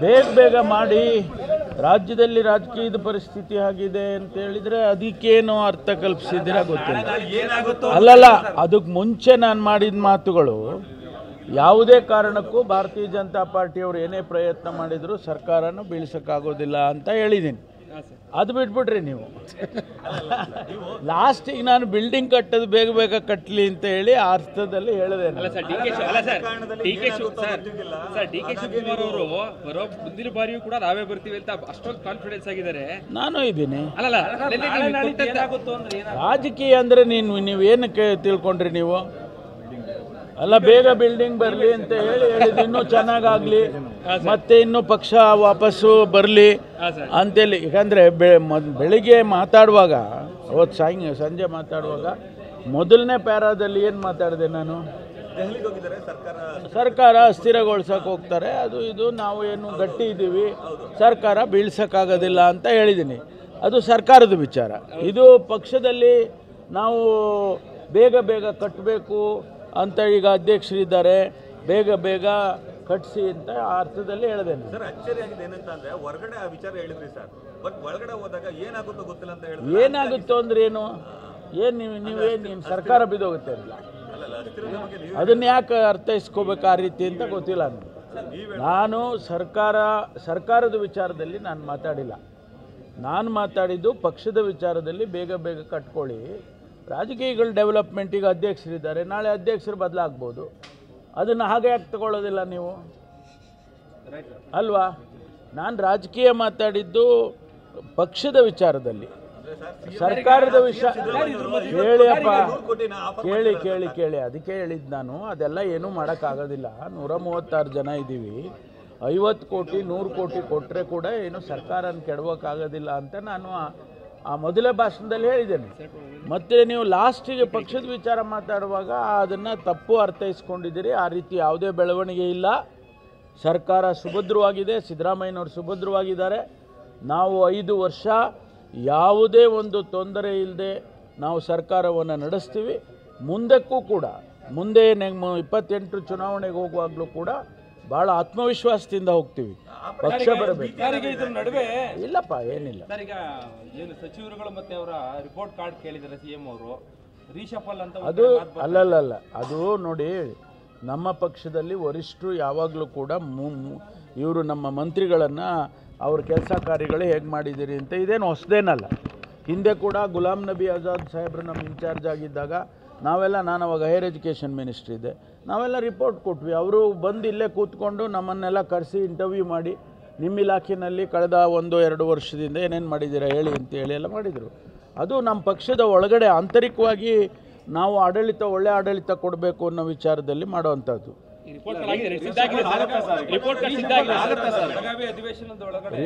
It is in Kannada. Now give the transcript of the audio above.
ಬೇಗ ಬೇಗ ಮಾಡಿ ರಾಜ್ಯದಲ್ಲಿ ರಾಜಕೀಯದ ಪರಿಸ್ಥಿತಿ ಆಗಿದೆ ಅಂತ ಹೇಳಿದ್ರೆ ಅದಕ್ಕೇನು ಅರ್ಥ ಕಲ್ಪಿಸಿದ್ದೀರಾ ಗೊತ್ತಿಲ್ಲ. ಅಲ್ಲಲ್ಲ, ಅದಕ್ಕೆ ಮುಂಚೆ ನಾನು ಮಾಡಿದ ಮಾತುಗಳು ಯಾವುದೇ ಕಾರಣಕ್ಕೂ ಭಾರತೀಯ ಜನತಾ ಪಾರ್ಟಿಯವರು ಏನೇ ಪ್ರಯತ್ನ ಮಾಡಿದರೂ ಸರ್ಕಾರನ ಬೀಳಿಸೋಕ್ಕಾಗೋದಿಲ್ಲ ಅಂತ ಹೇಳಿದ್ದೀನಿ. ಅದು ಬಿಟ್ಬಿಟ್ರಿ ನೀವು. ಲಾಸ್ಟಿಗೆ ನಾನು ಬಿಲ್ಡಿಂಗ್ ಕಟ್ಟೋದು ಬೇಗ ಬೇಗ ಕಟ್ಟಲಿ ಅಂತ ಹೇಳಿ ಆ ಅರ್ಥದಲ್ಲಿ ಹೇಳಿದೆ. ಮುಂದಿನ ಬಾರಿಯೂ ಕೂಡ ನಾವೇ ಬರ್ತೀವಿ ಅಂತ ಅಷ್ಟೊಂದು ಕಾನ್ಫಿಡೆನ್ಸ್ ಆಗಿದ್ದಾರೆ. ನಾನು ಇದ್ದೀನಿ. ರಾಜಕೀಯ ಅಂದರೆ ನೀವೇನಕ್ಕೆ ತಿಳ್ಕೊಂಡ್ರಿ ನೀವು? ಅಲ್ಲ, ಬೇಗ ಬಿಲ್ಡಿಂಗ್ ಬರಲಿ ಅಂತ ಹೇಳಿದ್ದು, ಇನ್ನೂ ಚೆನ್ನಾಗಾಗಲಿ, ಮತ್ತೆ ಇನ್ನೂ ಪಕ್ಷ ವಾಪಸ್ಸು ಬರಲಿ ಅಂತೇಳಿ. ಯಾಕಂದರೆ ಬೆಳಿಗ್ಗೆ ಮಾತಾಡುವಾಗ, ಅವತ್ತು ಸಂಜೆ ಮಾತಾಡುವಾಗ ಮೊದಲನೇ ಪ್ಯಾರಾದಲ್ಲಿ ಏನು ಮಾತಾಡಿದೆ ನಾನು? ಸರ್ಕಾರ ಅಸ್ಥಿರಗೊಳಿಸಕ್ಕೆ ಹೋಗ್ತಾರೆ, ಅದು ಇದು, ನಾವು ಏನು ಗಟ್ಟಿ ಇದ್ದೀವಿ, ಸರ್ಕಾರ ಬೀಳ್ಸೋಕ್ಕಾಗೋದಿಲ್ಲ ಅಂತ ಹೇಳಿದ್ದೀನಿ. ಅದು ಸರ್ಕಾರದ ವಿಚಾರ. ಇದು ಪಕ್ಷದಲ್ಲಿ ನಾವು ಬೇಗ ಬೇಗ ಕಟ್ಟಬೇಕು ಅಂತ ಈಗ ಅಧ್ಯಕ್ಷರಿದ್ದಾರೆ, ಬೇಗ ಬೇಗ ಕಟ್ಟಿಸಿ ಅಂತ ಆ ಅರ್ಥದಲ್ಲಿ ಹೇಳಿದೆ. ಸರ್, ಅಚ್ಚರಿಯಾಗಿದೆ ಏನಂತ ಅಂದ್ರೆ ಹೊರಗಡೆ ಆ ವಿಚಾರ ಹೇಳಿದ್ರಿ ಸರ್, ಬಟ್ ಒಳಗಡೆ ಹೋದಾಗ ಏನಾಗುತ್ತೋ ಗೊತ್ತಿಲ್ಲ ಅಂತ ಹೇಳಿದ್ರು. ಏನಾಗುತ್ತೋ ಅಂದ್ರೆ ಏನು? ನೀವೇನು ಸರ್ಕಾರ ಬಿದ್ದೋಗುತ್ತೆ ಇಲ್ಲ, ಅದನ್ನ ಯಾಕೆ ಅರ್ಥೈಸ್ಕೋಬೇಕು ಆ ರೀತಿ ಅಂತ ಗೊತ್ತಿಲ್ಲ ನನಗೆ. ನಾನು ಸರ್ಕಾರದ ವಿಚಾರದಲ್ಲಿ ನಾನು ಮಾತಾಡಿಲ್ಲ. ನಾನು ಮಾತಾಡಿದ್ದು ಪಕ್ಷದ ವಿಚಾರದಲ್ಲಿ ಬೇಗ ಬೇಗ ಕಟ್ಕೊಳ್ಳಿ. ರಾಜಕೀಯಗಳ ಡೆವಲಪ್ಮೆಂಟಿಗೆ ಅಧ್ಯಕ್ಷರಿದ್ದಾರೆ, ನಾಳೆ ಅಧ್ಯಕ್ಷರು ಬದಲಾಗ್ಬೋದು. ಅದನ್ನು ಹಾಗೆ ಯಾಕೆ ತಗೊಳ್ಳೋದಿಲ್ಲ ನೀವು? ಅಲ್ವಾ? ನಾನು ರಾಜಕೀಯ ಮಾತಾಡಿದ್ದು ಪಕ್ಷದ ವಿಚಾರದಲ್ಲಿ, ಸರ್ಕಾರದ ವಿಷಯ ಕೇಳಿಯಪ್ಪ, ಕೇಳಿ ಅದಕ್ಕೆ ಹೇಳಿದ್ದು ನಾನು. ಅದೆಲ್ಲ ಏನೂ ಮಾಡೋಕ್ಕಾಗೋದಿಲ್ಲ. 136 ಜನ ಇದ್ದೀವಿ. 50 ಕೋಟಿ 100 ಕೋಟಿ ಕೊಟ್ಟರೆ ಕೂಡ ಏನು ಸರ್ಕಾರನ ಕೆಡವೋಕ್ಕಾಗೋದಿಲ್ಲ ಅಂತ ನಾನು ಆ ಮೊದಲೇ ಭಾಷಣದಲ್ಲಿ ಹೇಳಿದ್ದೇನೆ. ಮತ್ತು ನೀವು ಲಾಸ್ಟಿಗೆ ಪಕ್ಷದ ವಿಚಾರ ಮಾತಾಡುವಾಗ ಅದನ್ನು ತಪ್ಪು ಅರ್ಥೈಸ್ಕೊಂಡಿದ್ದೀರಿ. ಆ ರೀತಿ ಯಾವುದೇ ಬೆಳವಣಿಗೆ ಇಲ್ಲ. ಸರ್ಕಾರ ಸುಭದ್ರವಾಗಿದೆ, ಸಿದ್ದರಾಮಯ್ಯನವರು ಸುಭದ್ರವಾಗಿದ್ದಾರೆ. ನಾವು 5 ವರ್ಷ ಯಾವುದೇ ಒಂದು ತೊಂದರೆ ಇಲ್ಲದೆ ನಾವು ಸರ್ಕಾರವನ್ನು ನಡೆಸ್ತೀವಿ. ಮುಂದಕ್ಕೂ ಕೂಡ, ಮುಂದೆ 28 ಚುನಾವಣೆಗೆ ಹೋಗುವಾಗಲೂ ಕೂಡ ಭಾಳ ಆತ್ಮವಿಶ್ವಾಸದಿಂದ ಹೋಗ್ತೀವಿ. ಪಕ್ಷ ಬರಬೇಕು. ನಡುವೆ ಇಲ್ಲಪ್ಪ, ಏನಿಲ್ಲ. ಈಗ ಏನು ಸಚಿವರುಗಳು ಮತ್ತೆ ಅವರ ರಿಪೋರ್ಟ್ ಕಾರ್ಡ್ ಕೇಳಿದ್ದಾರೆ ಸಿಎಂ ಅವರು, ರೀಶಫಲ್ ಅಂತ. ಅದು ಅಲ್ಲಲ್ಲ, ಅದು ನೋಡಿ, ನಮ್ಮ ಪಕ್ಷದಲ್ಲಿ ವರಿಷ್ಠರು ಯಾವಾಗಲೂ ಕೂಡ ಇವರು ನಮ್ಮ ಮಂತ್ರಿಗಳನ್ನು ಅವ್ರ ಕೆಲಸ ಕಾರ್ಯಗಳು ಹೇಗೆ ಮಾಡಿದ್ದೀರಿ ಅಂತ ಇದೇನು ಹೊಸದೇನಲ್ಲ. ಹಿಂದೆ ಕೂಡ ಗುಲಾಂ ನಬಿ ಆಜಾದ್ ಸಾಹೇಬ್ರು ನಮ್ಮ ಇನ್ಚಾರ್ಜ್ ಆಗಿದ್ದಾಗ ನಾನು ಅವಾಗ ಹೈಯರ್ ಎಜುಕೇಷನ್ ಮಿನಿಸ್ಟ್ರಿ ಇದ್ದೆ, ನಾವೆಲ್ಲ ರಿಪೋರ್ಟ್ ಕೊಟ್ವಿ. ಅವರು ಬಂದು ಇಲ್ಲೇ ಕೂತ್ಕೊಂಡು ನಮ್ಮನ್ನೆಲ್ಲ ಕರೆಸಿ ಇಂಟರ್ವ್ಯೂ ಮಾಡಿ, ನಿಮ್ಮ ಇಲಾಖೆಯಲ್ಲಿ ಕಳೆದ 1-2 ವರ್ಷದಿಂದ ಏನೇನು ಮಾಡಿದ್ದೀರಾ ಹೇಳಿ ಅಂತೇಳಿ ಎಲ್ಲ ಮಾಡಿದರು. ಅದು ನಮ್ಮ ಪಕ್ಷದ ಒಳಗಡೆ ಆಂತರಿಕವಾಗಿ ನಾವು ಒಳ್ಳೆ ಆಡಳಿತ ಕೊಡಬೇಕು ಅನ್ನೋ ವಿಚಾರದಲ್ಲಿ ಮಾಡುವಂಥದ್ದು. ಅಧಿವೇಶನದ ಒಳಗಡೆ